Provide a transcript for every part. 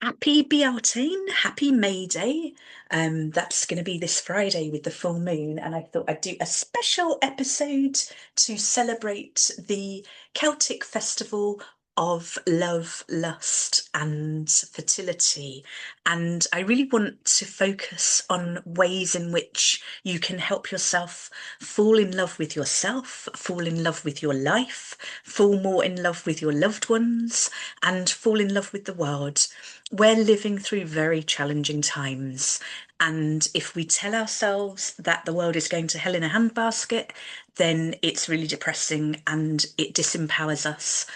Happy Bealtaine, happy May Day. That's going to be this Friday with the full moon, and I thought I'd do a special episode to celebrate the Celtic festival of love, lust, and fertility. And I really want to focus on ways in which you can help yourself fall in love with yourself, fall in love with your life, fall more in love with your loved ones, and fall in love with the world. We're living through very challenging times. And if we tell ourselves that the world is going to hell in a handbasket, then it's really depressing and it disempowers us.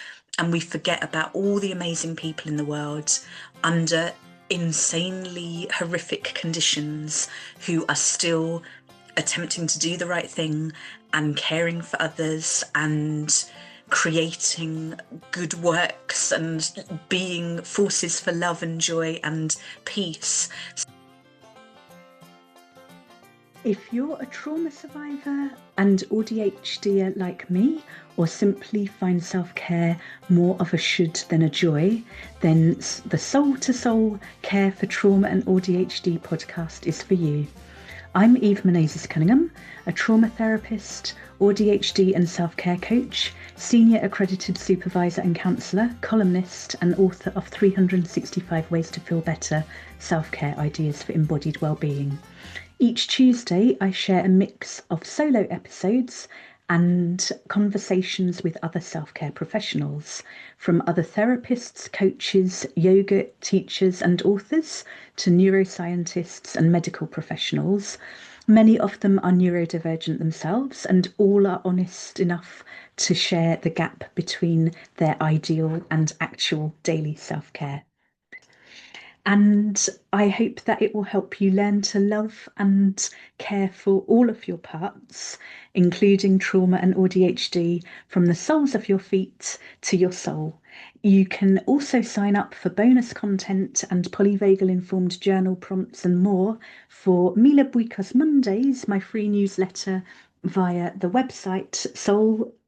And we forget about all the amazing people in the world under insanely horrific conditions who are still attempting to do the right thing and caring for others and creating good works and being forces for love and joy and peace. If you're a trauma survivor and AuDHD like me, or simply find self-care more of a should than a joy, then the Soul to Soul Care for Trauma and AuDHD podcast is for you. I'm Eve Menezes Cunningham, a trauma therapist, AuDHD and self-care coach, senior accredited supervisor and counsellor, columnist and author of 365 Ways to Feel Better, Self-Care Ideas for Embodied Wellbeing. Each Tuesday, I share a mix of solo episodes and conversations with other self-care professionals, from other therapists, coaches, yoga teachers and authors, to neuroscientists and medical professionals. Many of them are neurodivergent themselves, and all are honest enough to share the gap between their ideal and actual daily self-care. And I hope that it will help you learn to love and care for all of your parts, including trauma and AuDHD, from the soles of your feet to your soul. You can also sign up for bonus content and polyvagal informed journal prompts and more for Mila Buikos Mondays, my free newsletter, via the website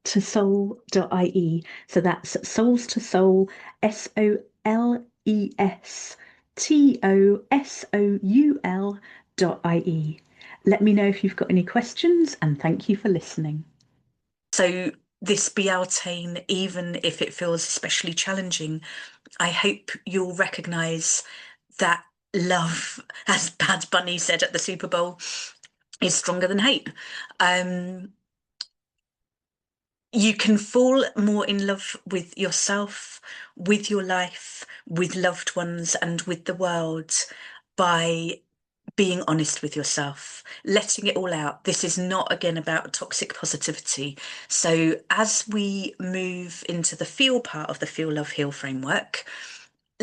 soul2soul.ie. So that's souls to soul, SOLESTOSOUL.ie. Let me know if you've got any questions, and thank you for listening. So this Bealtaine, even if it feels especially challenging, I hope you'll recognise that love, as Bad Bunny said at the Super Bowl, is stronger than hate. You can fall more in love with yourself, with your life, with loved ones, and with the world by being honest with yourself, letting it all out. This is not, again, about toxic positivity. So as we move into the feel part of the Feel, Love, Heal framework,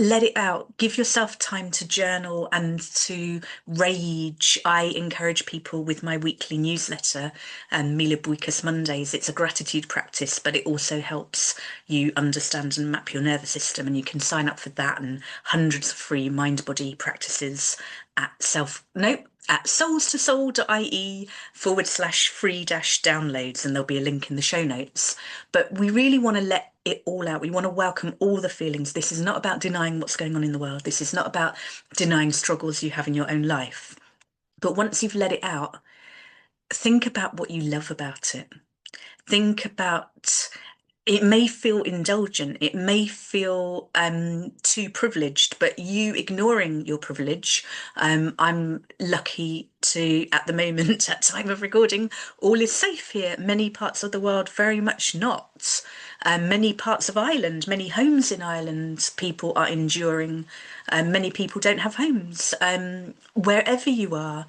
let it out. Give yourself time to journal and to rage. I encourage people with my weekly newsletter, Mila Buikos Mondays. It's a gratitude practice, but it also helps you understand and map your nervous system. And you can sign up for that and hundreds of free mind-body practices at souls2soul.ie/free-downloads, and there'll be a link in the show notes. But we really want to let it all out. We want to welcome all the feelings. This is not about denying what's going on in the world. This is not about denying struggles you have in your own life. But once you've let it out, think about what you love about it. Think about, it may feel indulgent, it may feel too privileged, but you ignoring your privilege. I'm lucky to, at the moment, at time of recording, all is safe here. Many parts of the world, very much not. Many parts of Ireland, many homes in Ireland, people are enduring. Many people don't have homes. Wherever you are,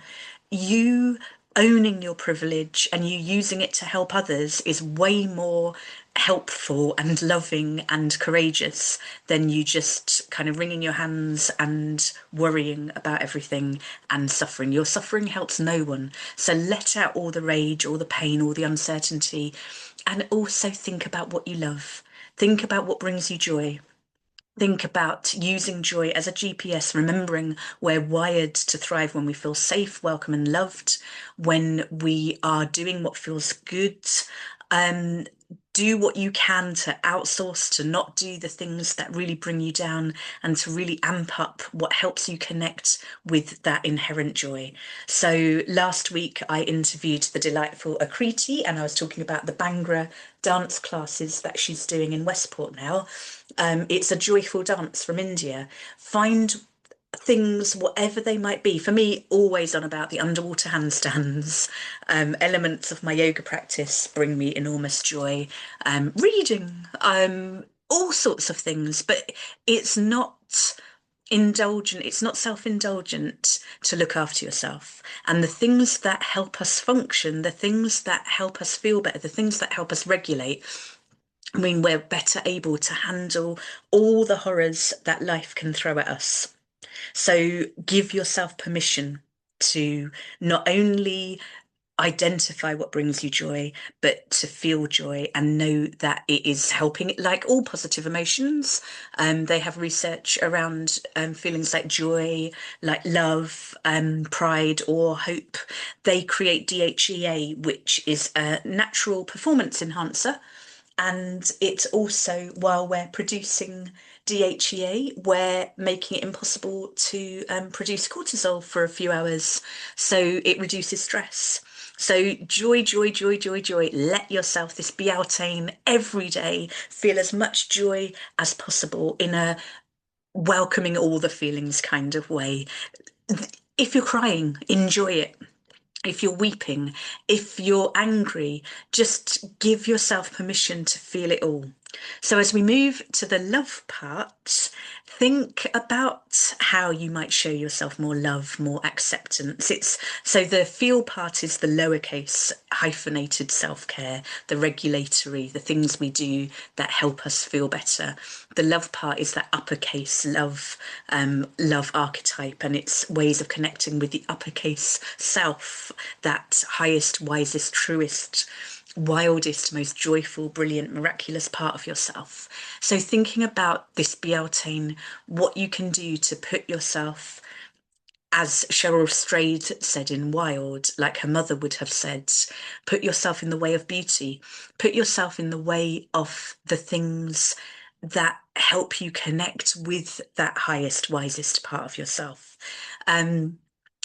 you owning your privilege and you using it to help others is way more helpful and loving and courageous than you just kind of wringing your hands and worrying about everything and suffering. Your suffering helps no one. So let out all the rage, all the pain, all the uncertainty, and also think about what you love. Think about what brings you joy. Think about using joy as a GPS, remembering we're wired to thrive when we feel safe, welcome, and loved, when we are doing what feels good. do what you can to outsource, to not do the things that really bring you down, and to really amp up what helps you connect with that inherent joy. So last week I interviewed the delightful Akriti, and I was talking about the Bhangra dance classes that she's doing in Westport now. It's a joyful dance from India. Find things, whatever they might be. For me, always on about the underwater handstands. Elements of my yoga practice bring me enormous joy. Reading, all sorts of things, but it's not indulgent, it's not self-indulgent to look after yourself. And the things that help us function, the things that help us feel better, the things that help us regulate, I mean, we're better able to handle all the horrors that life can throw at us. So give yourself permission to not only identify what brings you joy, but to feel joy and know that it is helping. Like all positive emotions, they have research around feelings like joy, like love, pride, or hope. They create DHEA, which is a natural performance enhancer. And it's also, while we're producing DHEA, we're making it impossible to produce cortisol for a few hours. So it reduces stress. So joy, joy, joy, joy, joy. Let yourself, this Bealtaine, every day, feel as much joy as possible in a welcoming all the feelings kind of way. If you're crying, enjoy it. If you're weeping, if you're angry, just give yourself permission to feel it all. So, as we move to the love part, think about how you might show yourself more love, more acceptance. It's so the feel part is the lowercase hyphenated self-care, the regulatory, the things we do that help us feel better. The love part is that uppercase love, love archetype, and it's ways of connecting with the uppercase self, that highest, wisest, truest, wildest, most joyful, brilliant, miraculous part of yourself. So thinking about this Bealtaine, what you can do to put yourself, as Cheryl Strayed said in Wild, like her mother would have said, put yourself in the way of beauty, put yourself in the way of the things that help you connect with that highest, wisest part of yourself.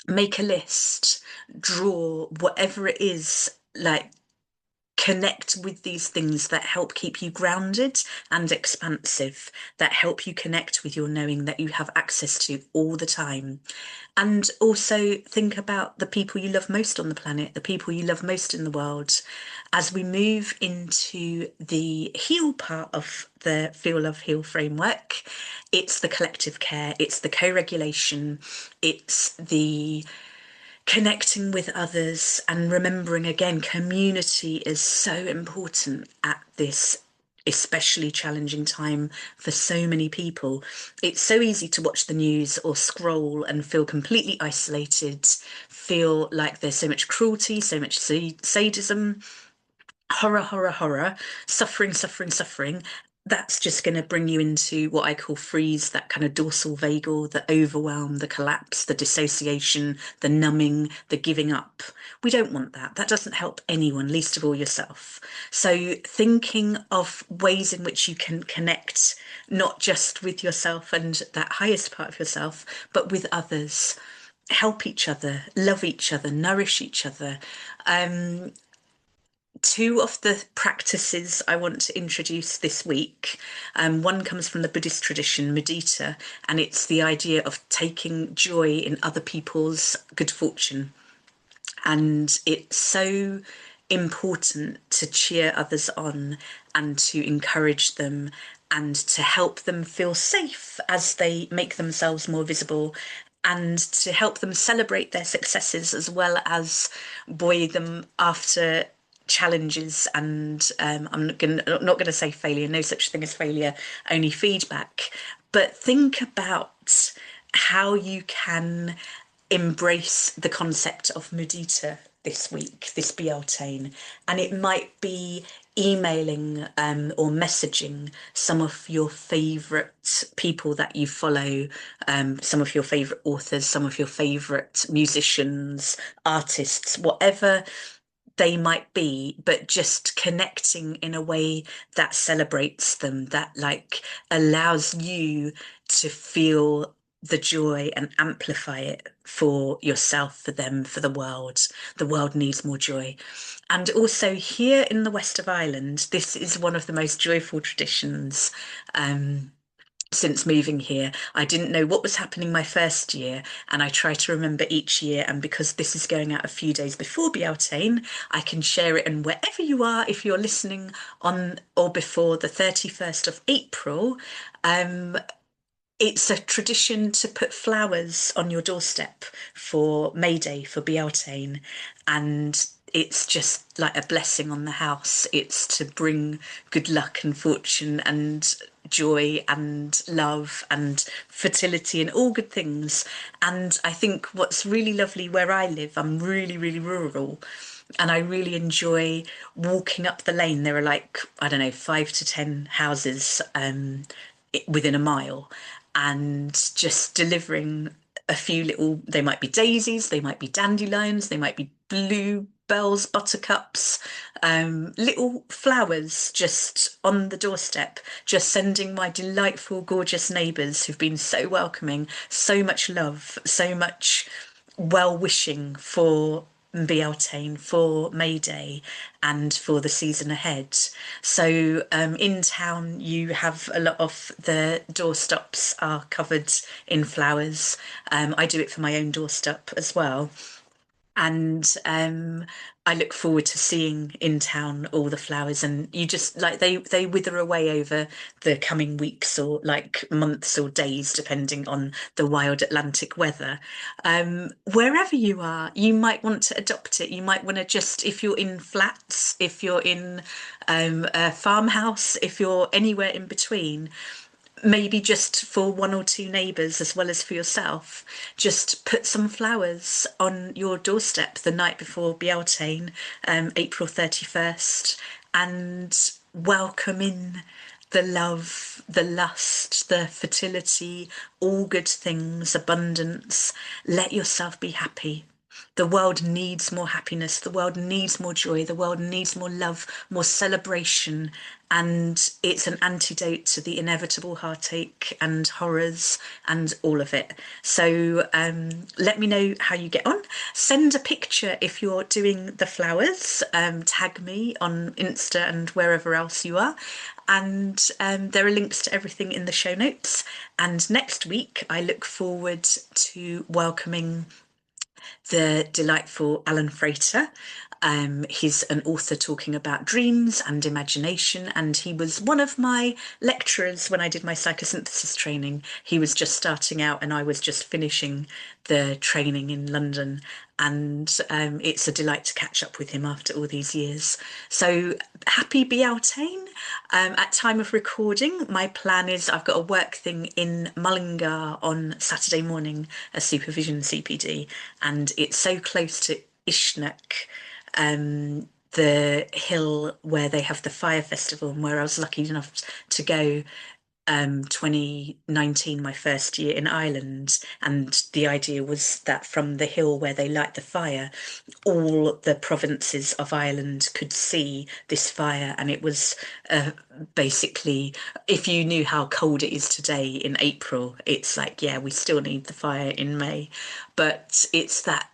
Make a list, draw whatever it is, like connect with these things that help keep you grounded and expansive, that help you connect with your knowing that you have access to all the time. And also think about the people you love most on the planet, the people you love most in the world. As we move into the heal part of the Feel Love Heal framework, it's the collective care, it's the co-regulation, it's the connecting with others, and remembering again, community is so important at this especially challenging time for so many people. It's so easy to watch the news or scroll and feel completely isolated, feel like there's so much cruelty, so much sadism, horror, horror, horror, suffering, suffering, suffering. That's just going to bring you into what I call freeze, that kind of dorsal vagal, the overwhelm, the collapse, the dissociation, the numbing, the giving up. We don't want that. That doesn't help anyone, least of all yourself. So thinking of ways in which you can connect, not just with yourself and that highest part of yourself, but with others. Help each other, love each other, nourish each other. Two of the practices I want to introduce this week. One comes from the Buddhist tradition, mudita, and it's the idea of taking joy in other people's good fortune. And it's so important to cheer others on and to encourage them and to help them feel safe as they make themselves more visible, and to help them celebrate their successes as well as buoy them after challenges. And I'm not going to say failure, no such thing as failure, only feedback. But think about how you can embrace the concept of mudita this week, this Bealtaine, and it might be emailing or messaging some of your favourite people that you follow, some of your favourite authors, some of your favourite musicians, artists, whatever they might be, but just connecting in a way that celebrates them, that like allows you to feel the joy and amplify it for yourself, for them, for the world. The world needs more joy. And also here in the west of Ireland, this is one of the most joyful traditions. Since moving here, I didn't know what was happening my first year, and I try to remember each year. And because this is going out a few days before Bealtaine, I can share it. And wherever you are, if you're listening on or before the 31st of April, um, it's a tradition to put flowers on your doorstep for May Day, for Bealtaine, and it's just like a blessing on the house. It's to bring good luck and fortune and joy and love and fertility and all good things. And I think what's really lovely where I live, I'm really, really rural. And I really enjoy walking up the lane. There are like, I don't know, 5 to 10 houses within a mile, and just delivering a few little, they might be daisies, they might be dandelions, they might be bluebells, buttercups, little flowers just on the doorstep, just sending my delightful, gorgeous neighbours who've been so welcoming, so much love, so much well-wishing for Bealtaine, for May Day, and for the season ahead. So in town, you have a lot of the doorstops are covered in flowers. I do it for my own doorstep as well. And I look forward to seeing in town all the flowers, and you just like they wither away over the coming weeks or like months or days, depending on the wild Atlantic weather. Wherever you are, you might want to adopt it. You might want to just, if you're in flats, if you're in a farmhouse, if you're anywhere in between, maybe just for one or two neighbours as well as for yourself, just put some flowers on your doorstep the night before Bealtaine, April 31st, and welcome in the love, the lust, the fertility, all good things, abundance. Let yourself be happy. The world needs more happiness. The world needs more joy. The world needs more love, more celebration. And it's an antidote to the inevitable heartache and horrors and all of it. So let me know how you get on. Send a picture if you're doing the flowers. Tag me on Insta and wherever else you are. And there are links to everything in the show notes. And next week, I look forward to welcoming the delightful Alan Frater. He's an author talking about dreams and imagination, and he was one of my lecturers when I did my psychosynthesis training. He was just starting out, and I was just finishing the training in London. And it's a delight to catch up with him after all these years. So happy Bealtaine. At time of recording, my plan is I've got a work thing in Mullingar on Saturday morning, a supervision CPD, and it's so close to Ishnock, the hill where they have the fire festival, and where I was lucky enough to go 2019, my first year in Ireland. And the idea was that from the hill where they light the fire, all the provinces of Ireland could see this fire. And it was basically, if you knew how cold it is today in April, it's like, yeah, we still need the fire in May. But it's that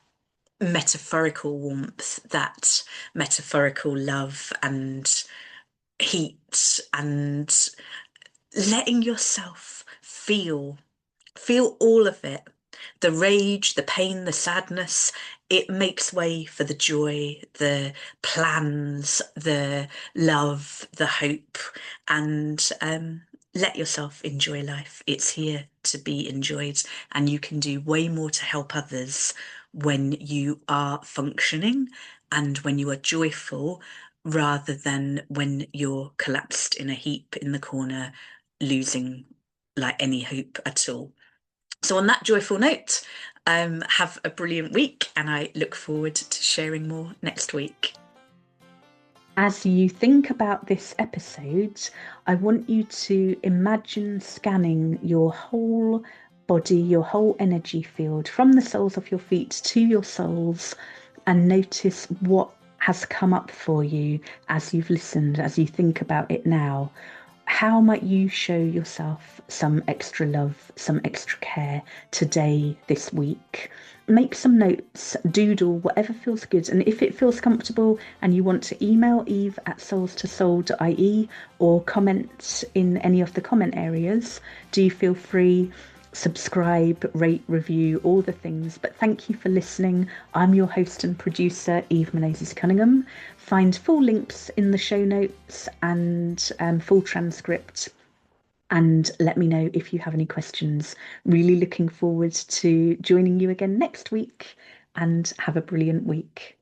metaphorical warmth, that metaphorical love and heat, and letting yourself feel all of it, the rage, the pain, the sadness. It makes way for the joy, the plans, the love, the hope. And let yourself enjoy life. It's here to be enjoyed, and you can do way more to help others when you are functioning and when you are joyful, rather than when you're collapsed in a heap in the corner, losing like any hope at all. So on that joyful note, have a brilliant week, and I look forward to sharing more next week. As you think about this episode, I want you to imagine scanning your whole body, your whole energy field, from the soles of your feet to your soles, and notice what has come up for you as you've listened, as you think about it now, how might you show yourself some extra love, some extra care today, this week? Make some notes, doodle, whatever feels good. And if it feels comfortable and you want to email eve@soulstosoul.ie or comment in any of the comment areas, do feel free. Subscribe, rate, review, all the things. But thank you for listening. I'm your host and producer, Eve Menezes Cunningham. Find full links in the show notes and full transcript. And let me know if you have any questions. Really looking forward to joining you again next week, and have a brilliant week.